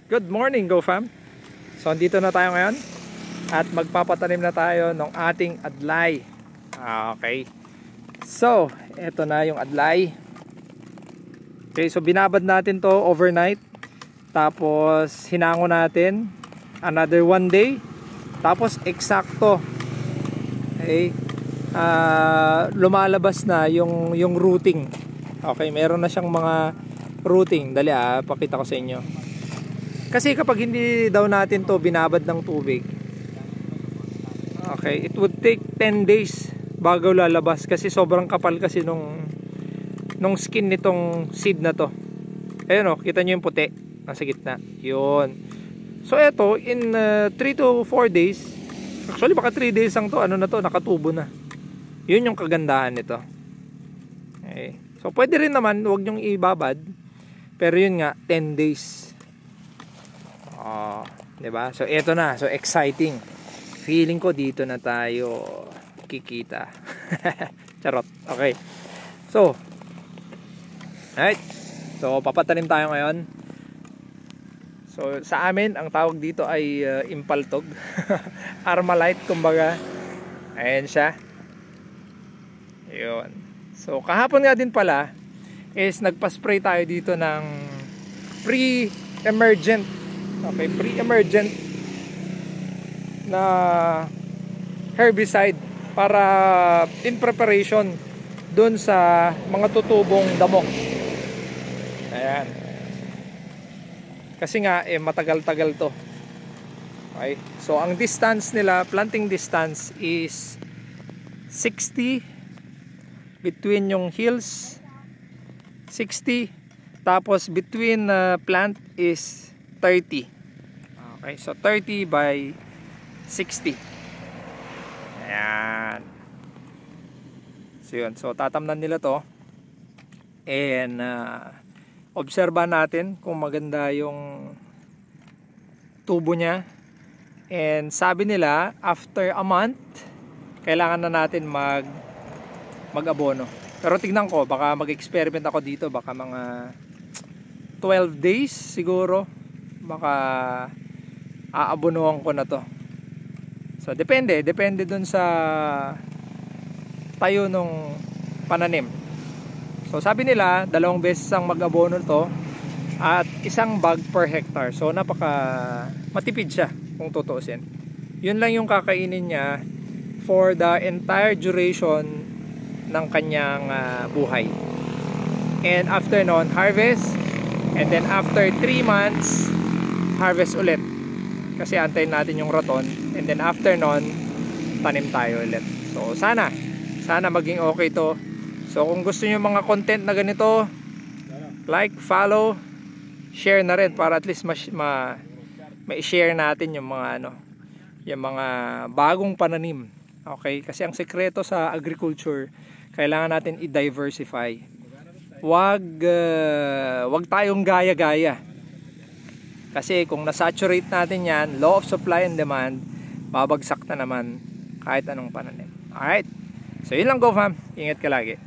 Good morning, GoFam! So, andito na tayo ngayon at magpapatanim na tayo ng ating adlay. Okay. So, eto na yung adlay. Okay, so binabad natin to overnight. Tapos, hinango natin another 1 day. Tapos, eksakto. Okay. Lumalabas na yung rooting. Okay, meron na siyang mga rooting. Dali pakita ko sa inyo. Kasi kapag hindi daw natin to binabad ng tubig, okay, it would take 10 days bago lalabas kasi sobrang kapal kasi nung skin nitong seed na to. Ayun kita nyo yung puti nasa gitna. Yun. So eto, in 3 to 4 days, actually baka 3 days lang to, nakatubo na. Yun yung kagandahan nito. Okay. So pwede rin naman, huwag nyong ibabad. Pero yun nga, 10 days. Diba? So eto na, so exciting. Feeling ko dito na tayo kikita. Charot. Okay. So, alright. So papatanim tayo ngayon. So sa amin, ang tawag dito ay impaltog. Armalite kumbaga. Ayan siya. Yun. So kahapon nga din pala is nagpa-spray tayo dito ng pre-emergent. Okay, pre-emergent na herbicide para in preparation dun sa mga tutubong damo. Ayan. Kasi nga matagal-tagal to. Okay. So ang distance nila, planting distance is 60 between yung hills, 60, tapos between plant is 30. Okay, so 30 by 60. Ayan. So yun, so tatamnan nila to. And obserba natin kung maganda yung tubo niya. And sabi nila, after a month, kailangan na natin mag-abono. Pero tignan ko, baka mag-experiment ako dito, baka mga 12 days siguro. Baka aabonohan ko na to. So depende dun sa tayo nung pananim. So sabi nila 2 beses ang mag-abono to at 1 bag per hectare. So napaka matipid siya kung tutuusin. Yun lang yung kakainin niya for the entire duration ng kanyang buhay. And after nun, harvest. And then after 3 months, harvest ulit. Kasi antayin natin yung raton. And then after nun, tanim tayo ulit. So sana maging okay to. So kung gusto niyo mga content na ganito, like, follow, share na rin para at least ma-share natin yung mga yung mga bagong pananim. Okay? Kasi ang sekreto sa agriculture, kailangan natin i-diversify. Wag tayong gaya-gaya. Kasi kung na-saturate natin yan, law of supply and demand, babagsak na naman kahit anong pananim. Alright? So yun lang, GoFam. Ingat ka lagi.